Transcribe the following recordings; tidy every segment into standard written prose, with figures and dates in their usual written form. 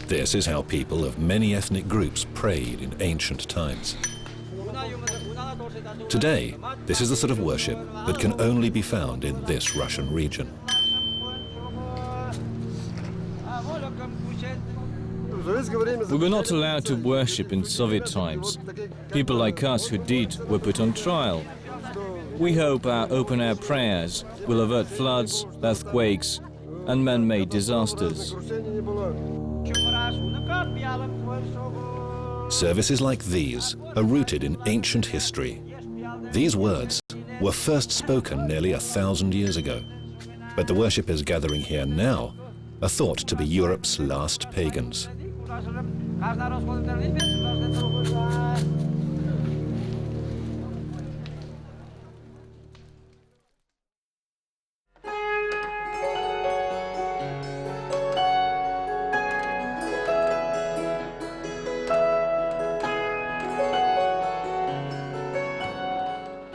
This is how people of many ethnic groups prayed in ancient times. Today, this is the sort of worship that can only be found in this Russian region. We were not allowed to worship in Soviet times. People like us who did were put on trial. We hope our open-air prayers will avert floods, earthquakes, and man-made disasters. Services like these are rooted in ancient history. These words were first spoken nearly 1,000 years ago, but the worshippers gathering here now are thought to be Europe's last pagans.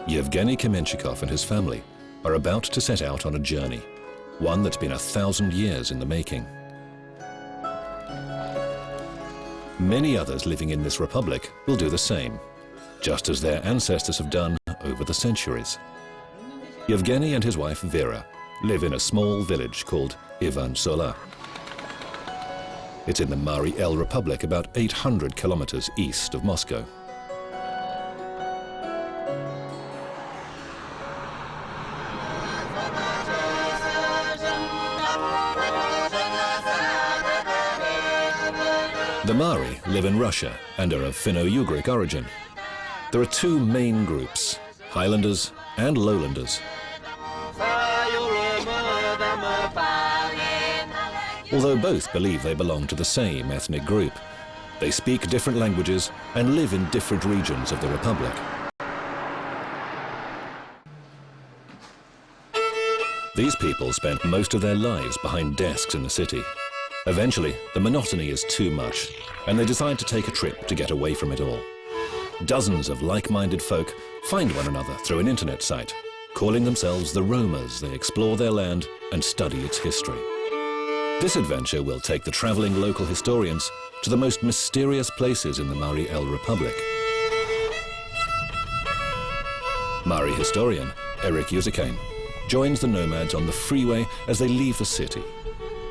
EVGENY KAMENSHCHIKOV and his family are about to set out on a journey, one that's been 1,000 years in the making. Many others living in this republic will do the same, just as their ancestors have done over the centuries. EVGENY and his wife Vera live in a small village called Ivan-Sola. It's in the Mari El Republic, about 800 kilometers east of Moscow. The Mari live in Russia and are of Finno-Ugric origin. There are two main groups, Highlanders and Lowlanders. Although both believe they belong to the same ethnic group, they speak different languages and live in different regions of the Republic. These people spent most of their lives behind desks in the city. Eventually, the monotony is too much, and they decide to take a trip to get away from it all. Dozens of like-minded folk find one another through an internet site. Calling themselves the Romas, they explore their land and study its history. This adventure will take the traveling local historians to the most mysterious places in the Mari El Republic. Mari historian Eric Yuzikane joins the nomads on the freeway as they leave the city.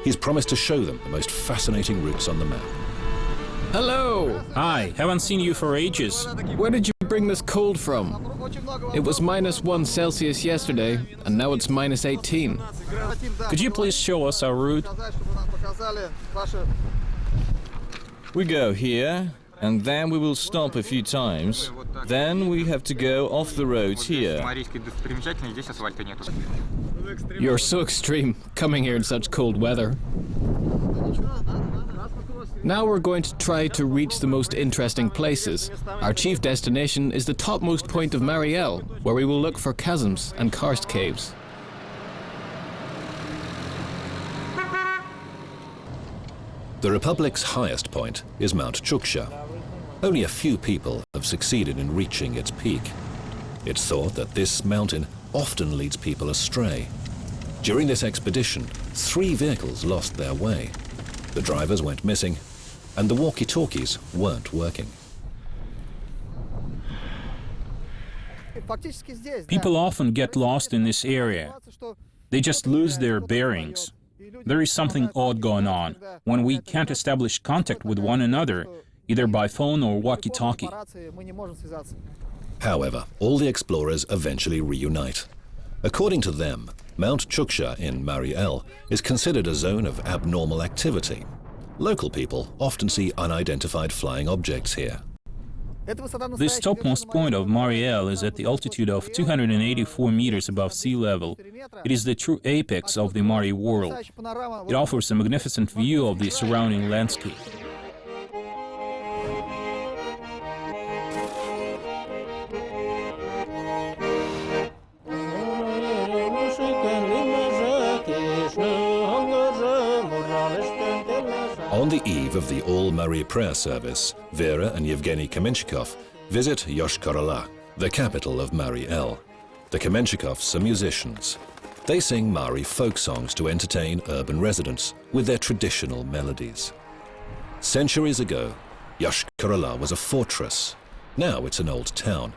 He's promised to show them the most fascinating routes on the map. Hello! Hi, haven't seen you for ages. Where did you bring this cold from? It was -1 Celsius yesterday, and now it's -18. Could you please show us our route? We go here, and then we will stop a few times. Then we have to go off the roads here. You're so extreme, coming here in such cold weather. Now we're going to try to reach the most interesting places. Our chief destination is the topmost point of Mari El, where we will look for chasms and karst caves. The Republic's highest point is Mount Chuksha. Only a few people have succeeded in reaching its peak. It's thought that this mountain often leads people astray. During this expedition, 3 vehicles lost their way. The drivers went missing, and the walkie-talkies weren't working. People often get lost in this area. They just lose their bearings. There is something odd going on when we can't establish contact with one another, either by phone or walkie-talkie. However, all the explorers eventually reunite. According to them, Mount Chuksha in Mari El is considered a zone of abnormal activity. Local people often see unidentified flying objects here. This topmost point of Mari El is at the altitude of 284 meters above sea level. It is the true apex of the Mari world. It offers a magnificent view of the surrounding landscape. On the eve of the All-Mari prayer service, Vera and EVGENY KAMENSHCHIKOV visit Yoshkar-Ola, the capital of Mari El. The KAMENSHCHIKOVs are musicians. They sing Mari folk songs to entertain urban residents with their traditional melodies. Centuries ago, Yoshkar-Ola was a fortress. Now it's an old town,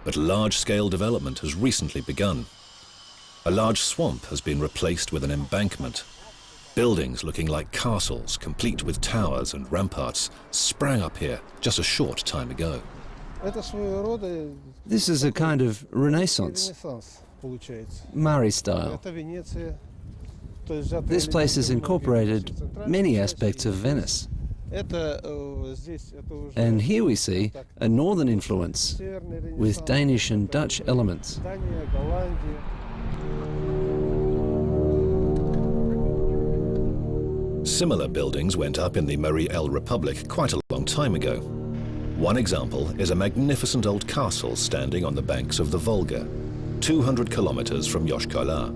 but large-scale development has recently begun. A large swamp has been replaced with an embankment. Buildings looking like castles, complete with towers and ramparts, sprang up here just a short time ago. This is a kind of Renaissance, Mari style. This place has incorporated many aspects of Venice. And here we see a northern influence with Danish and Dutch elements. Similar buildings went up in the Mariel Republic quite a long time ago. One example is a magnificent old castle standing on the banks of the Volga, 200 kilometers from Yoshkar-Ola.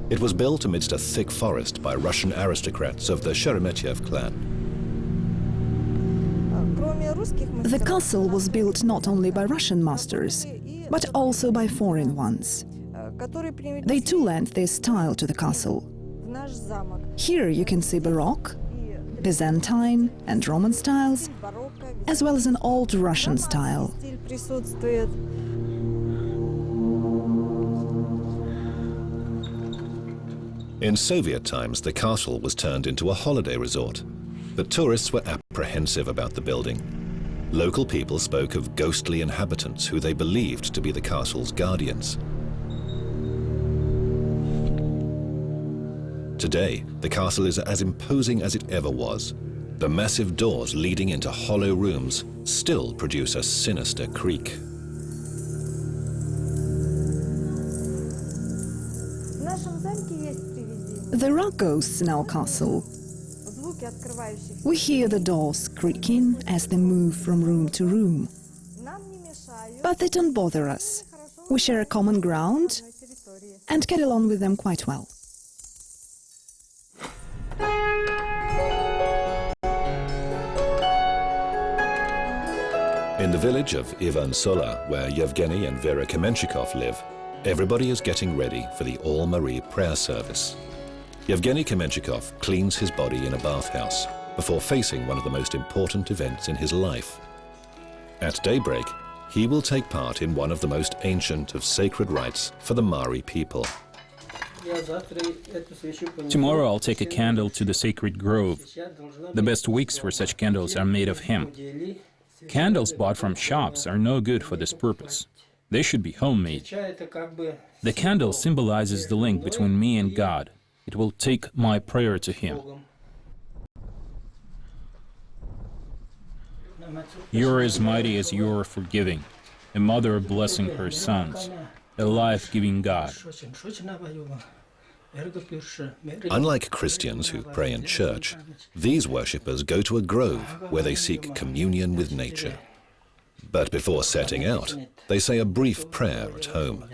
It was built amidst a thick forest by Russian aristocrats of the Sheremetyev clan. The castle was built not only by Russian masters, but also by foreign ones. They too lent their style to the castle. Here you can see Baroque, Byzantine and Roman styles, as well as an old Russian style. In Soviet times, the castle was turned into a holiday resort, but tourists were apprehensive about the building. Local people spoke of ghostly inhabitants who they believed to be the castle's guardians. Today, the castle is as imposing as it ever was. The massive doors leading into hollow rooms still produce a sinister creak. There are ghosts in our castle. We hear the doors creaking as they move from room to room. But they don't bother us. We share a common ground and get along with them quite well. In the village of Ivan-Sola, where Yevgeny and Vera KAMENSHCHIKOV live, everybody is getting ready for the All-Marie prayer service. Yevgeny KAMENSHCHIKOV cleans his body in a bathhouse before facing one of the most important events in his life. At daybreak, he will take part in one of the most ancient of sacred rites for the Mari people. Tomorrow I'll take a candle to the sacred grove. The best wicks for such candles are made of hemp. Candles bought from shops are no good for this purpose. They should be homemade. The candle symbolizes the link between me and God. It will take my prayer to Him. You're as mighty as you're forgiving, a mother blessing her sons, a life-giving God. Unlike Christians who pray in church, these worshippers go to a grove where they seek communion with nature. But before setting out, they say a brief prayer at home.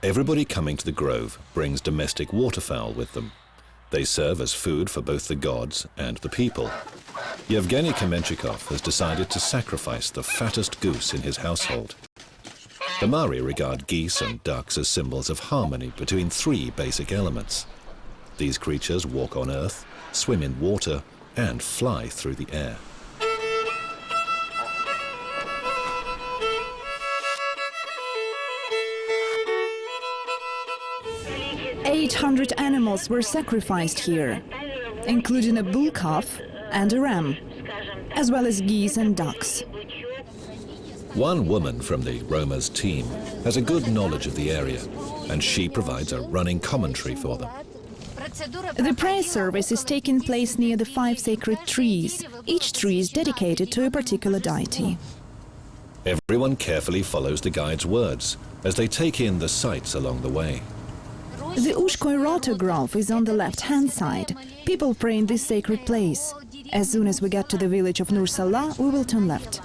Everybody coming to the grove brings domestic waterfowl with them. They serve as food for both the gods and the people. Yevgeny KAMENSHCHIKOV has decided to sacrifice the fattest goose in his household. The Mari regard geese and ducks as symbols of harmony between three basic elements. These creatures walk on earth, swim in water, and fly through the air. "800 animals were sacrificed here, including a bull calf and a ram, as well as geese and ducks." One woman from the Roma's team has a good knowledge of the area, and she provides a running commentary for them. The prayer service is taking place near the 5 sacred trees. Each tree is dedicated to a particular deity. Everyone carefully follows the guide's words as they take in the sights along the way. The Ushkoy Rota Grove is on the left-hand side. People pray in this sacred place. As soon as we get to the village of Nursala, we will turn left.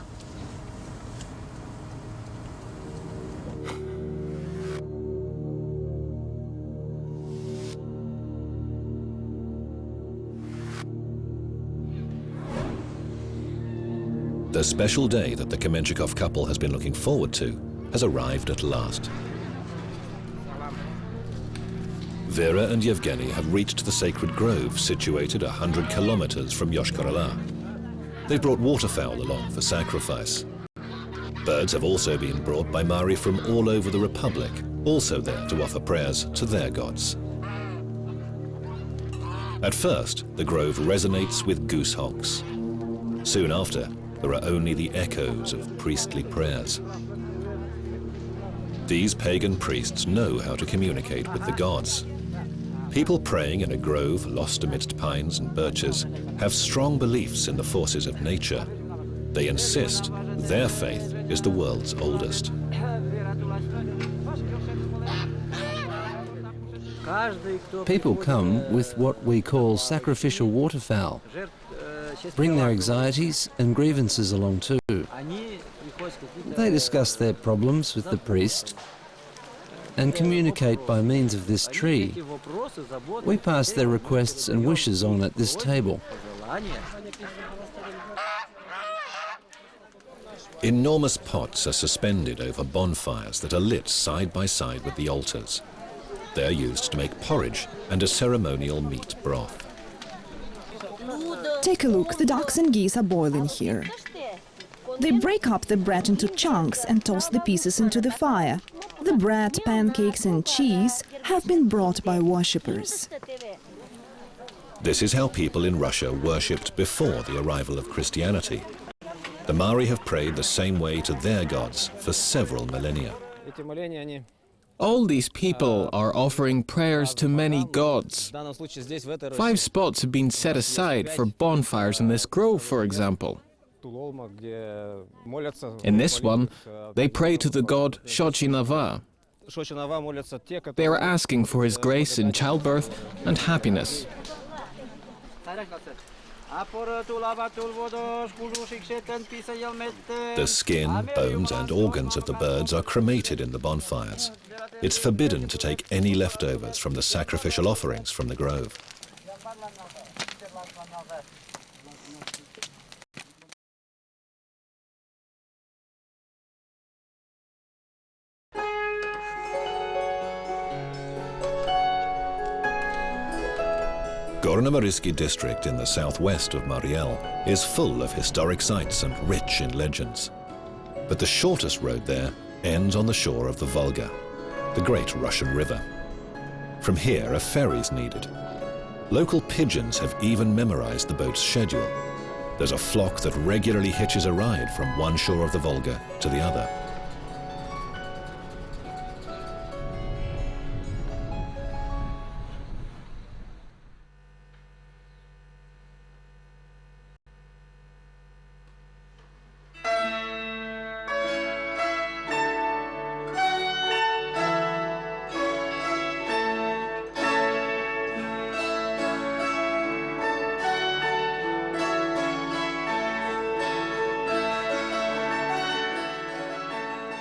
The special day that the KAMENSHCHIKOV couple has been looking forward to has arrived at last. Vera and Yevgeny have reached the sacred grove situated 100 kilometers from Yoshkar-Ola. They've brought waterfowl along for sacrifice. Birds have also been brought by Mari from all over the Republic, also there to offer prayers to their gods. At first, the grove resonates with goose honks. Soon after, there are only the echoes of priestly prayers. These pagan priests know how to communicate with the gods. People praying in a grove lost amidst pines and birches have strong beliefs in the forces of nature. They insist their faith is the world's oldest. People come with what we call sacrificial waterfowl, bring their anxieties and grievances along too. They discuss their problems with the priest and communicate by means of this tree. We pass their requests and wishes on at this table. Enormous pots are suspended over bonfires that are lit side by side with the altars. They're used to make porridge and a ceremonial meat broth. Take a look, the ducks and geese are boiling here. They break up the bread into chunks and toss the pieces into the fire. The bread, pancakes and cheese have been brought by worshippers. This is how people in Russia worshipped before the arrival of Christianity. The Mari have prayed the same way to their gods for several millennia. All these people are offering prayers to many gods. 5 spots have been set aside for bonfires in this grove, for example. In this one, they pray to the god Shochinava. They are asking for his grace in childbirth and happiness. The skin, bones and organs of the birds are cremated in the bonfires. It's forbidden to take any leftovers from the sacrificial offerings from the grove. Gorno-Mariski district in the southwest of Mariel is full of historic sites and rich in legends. But the shortest road there ends on the shore of the Volga, the great Russian river. From here, a ferry's needed. Local pigeons have even memorized the boat's schedule. There's a flock that regularly hitches a ride from one shore of the Volga to the other.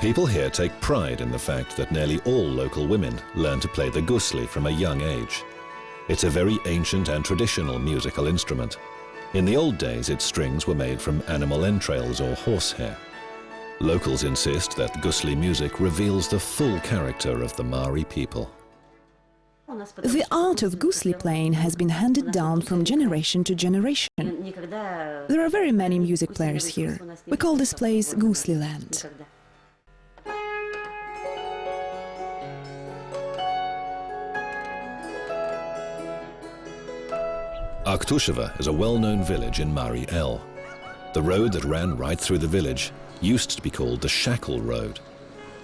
People here take pride in the fact that nearly all local women learn to play the gusli from a young age. It's a very ancient and traditional musical instrument. In the old days, its strings were made from animal entrails or horsehair. Locals insist that gusli music reveals the full character of the Mari people. The art of gusli playing has been handed down from generation to generation. There are very many music players here. We call this place Gusli Land. Arktusheva is a well-known village in Mari El. The road that ran right through the village used to be called the Shackle Road.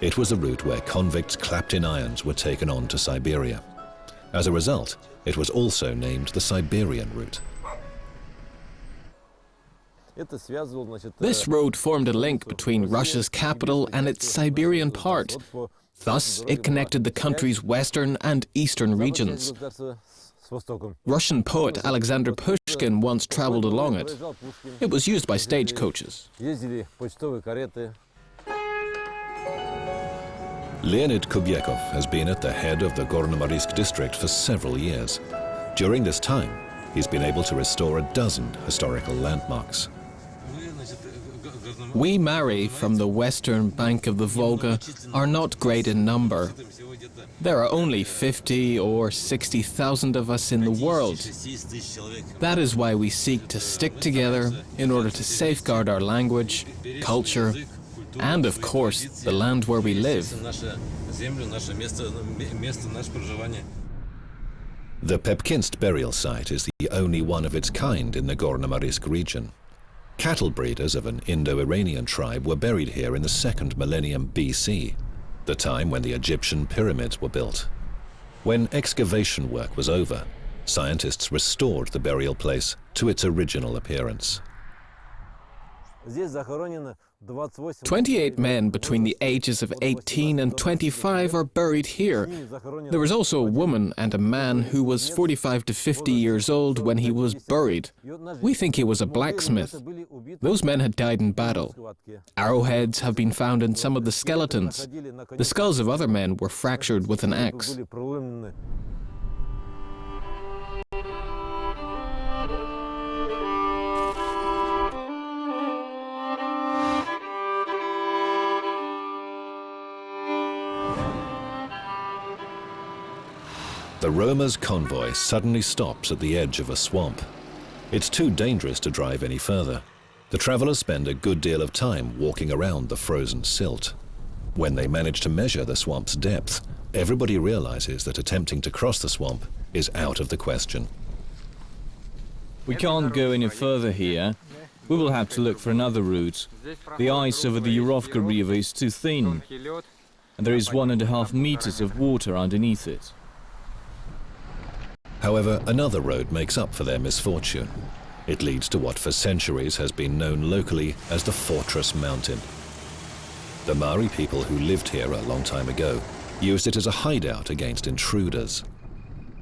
It was the route where convicts clapped in irons were taken on to Siberia. As a result, it was also named the Siberian route. This road formed a link between Russia's capital and its Siberian part. Thus, it connected the country's western and eastern regions. Russian poet Alexander Pushkin once traveled along it. It was used by stagecoaches. Leonid Kubekov has been at the head of the Gorno-Marisk district for several years. During this time, he's been able to restore a dozen historical landmarks. We Mari from the western bank of the Volga are not great in number. There are only 50 or 60,000 of us in the world. That is why we seek to stick together in order to safeguard our language, culture, and of course, the land where we live. The Pepkinst burial site is the only one of its kind in the Gorno-Marisk region. Cattle breeders of an Indo-Iranian tribe were buried here in the 2nd millennium BC, the time when the Egyptian pyramids were built. When excavation work was over, scientists restored the burial place to its original appearance. 28 men between the ages of 18 and 25 are buried here. There was also a woman and a man who was 45 to 50 years old when he was buried. We think he was a blacksmith. Those men had died in battle. Arrowheads have been found in some of the skeletons. The skulls of other men were fractured with an axe. The Roma's convoy suddenly stops at the edge of a swamp. It's too dangerous to drive any further. The travelers spend a good deal of time walking around the frozen silt. When they manage to measure the swamp's depth, everybody realizes that attempting to cross the swamp is out of the question. We can't go any further here. We will have to look for another route. The ice over the Yurovka River is too thin, and there is 1.5 meters of water underneath it. However, another road makes up for their misfortune. It leads to what for centuries has been known locally as the Fortress Mountain. The Mari people who lived here a long time ago used it as a hideout against intruders.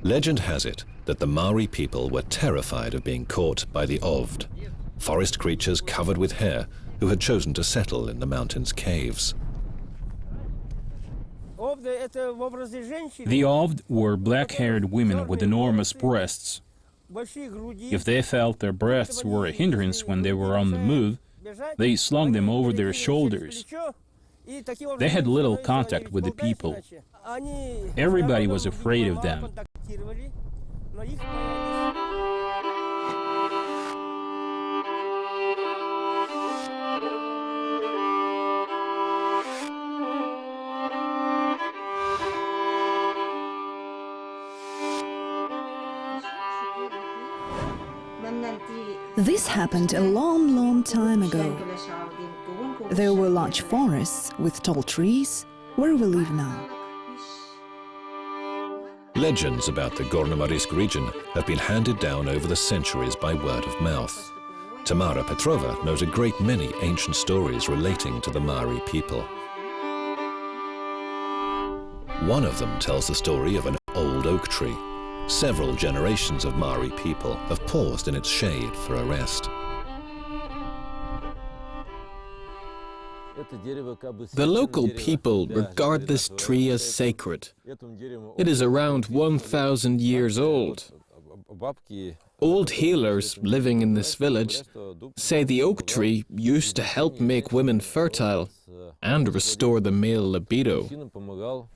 Legend has it that the Mari people were terrified of being caught by the Ovd, forest creatures covered with hair who had chosen to settle in the mountain's caves. The Ovd were black-haired women with enormous breasts. If they felt their breasts were a hindrance when they were on the move, they slung them over their shoulders. They had little contact with the people. Everybody was afraid of them. This happened a long, long time ago. There were large forests with tall trees where we live now. Legends about the Gorno-Marisk region have been handed down over the centuries by word of mouth. Tamara Petrova knows a great many ancient stories relating to the Mari people. One of them tells the story of an old oak tree. Several generations of Mari people have paused in its shade for a rest. The local people regard this tree as sacred. It is around 1,000 years old. Old healers living in this village say the oak tree used to help make women fertile and restore the male libido.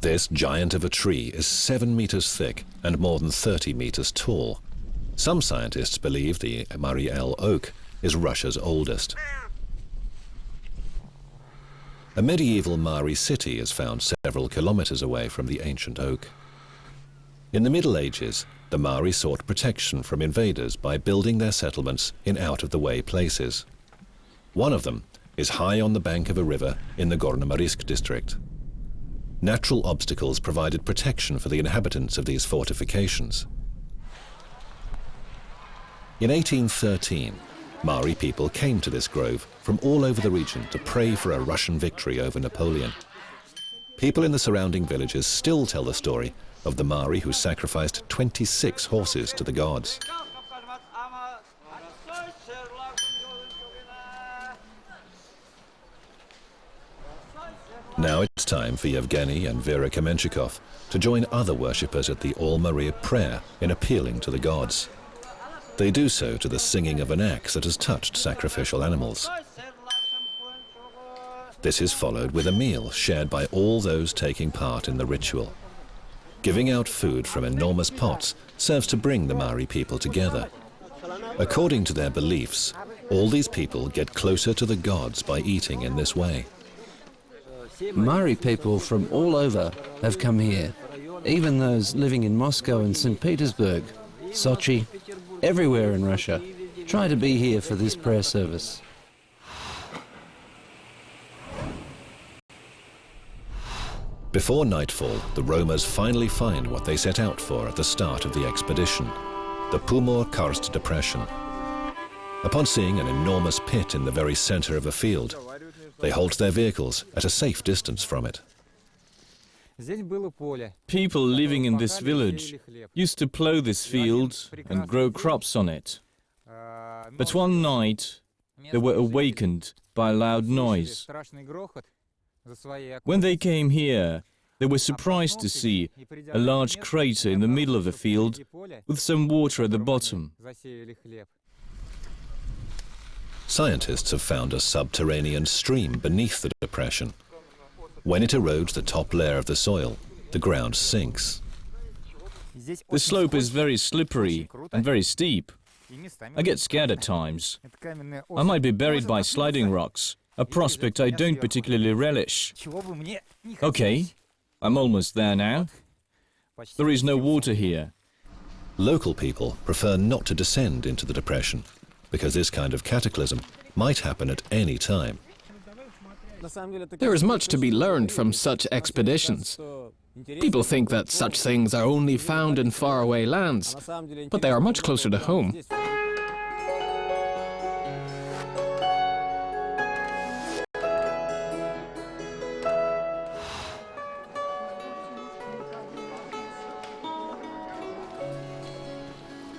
This giant of a tree is 7 meters thick and more than 30 meters tall. Some scientists believe the Mariel oak is Russia's oldest. A medieval Mari city is found several kilometers away from the ancient oak. In the Middle Ages, the Mari sought protection from invaders by building their settlements in out-of-the-way places. One of them is high on the bank of a river in the Gorno-Marisk district. Natural obstacles provided protection for the inhabitants of these fortifications. In 1813, Mari people came to this grove from all over the region to pray for a Russian victory over Napoleon. People in the surrounding villages still tell the story of the Mari who sacrificed 26 horses to the gods. Now it's time for EVGENY and Vera KAMENSHCHIKOV to join other worshippers at the All Maria prayer in appealing to the gods. They do so to the singing of an axe that has touched sacrificial animals. This is followed with a meal shared by all those taking part in the ritual. Giving out food from enormous pots serves to bring the Mari people together. According to their beliefs, all these people get closer to the gods by eating in this way. Mari people from all over have come here, even those living in Moscow and St. Petersburg, Sochi, everywhere in Russia, try to be here for this prayer service. Before nightfall, the roamers finally find what they set out for at the start of the expedition, the Pumor-Karst depression. Upon seeing an enormous pit in the very center of a field, they halt their vehicles at a safe distance from it. People living in this village used to plough this field and grow crops on it. But one night, they were awakened by a loud noise. When they came here, they were surprised to see a large crater in the middle of the field with some water at the bottom. Scientists have found a subterranean stream beneath the depression. When it erodes the top layer of the soil, the ground sinks. The slope is very slippery and very steep. I get scared at times. I might be buried by sliding rocks, a prospect I don't particularly relish. Okay, I'm almost there now. There is no water here. Local people prefer not to descend into the depression because this kind of cataclysm might happen at any time. There is much to be learned from such expeditions. People think that such things are only found in faraway lands, but they are much closer to home.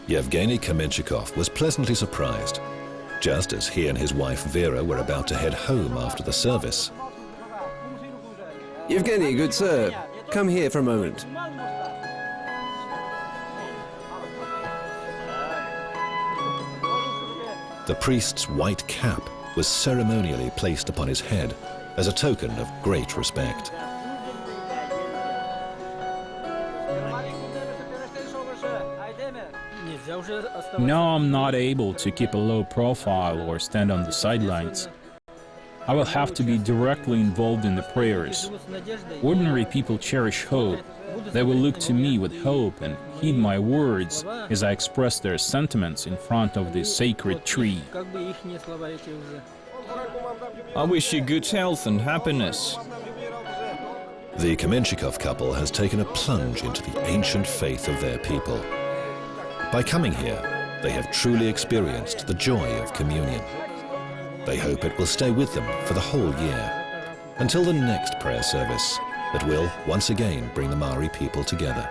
Yevgeny KAMENSHCHIKOV was pleasantly surprised, just as he and his wife Vera were about to head home after the service. Evgeny, good sir, come here for a moment. The priest's white cap was ceremonially placed upon his head as a token of great respect. Now I'm not able to keep a low profile or stand on the sidelines. I will have to be directly involved in the prayers. Ordinary people cherish hope. They will look to me with hope and heed my words as I express their sentiments in front of the sacred tree. I wish you good health and happiness. The KAMENSHCHIKOV couple has taken a plunge into the ancient faith of their people. By coming here, they have truly experienced the joy of communion. They hope it will stay with them for the whole year, until the next prayer service that will once again bring the Mari people together.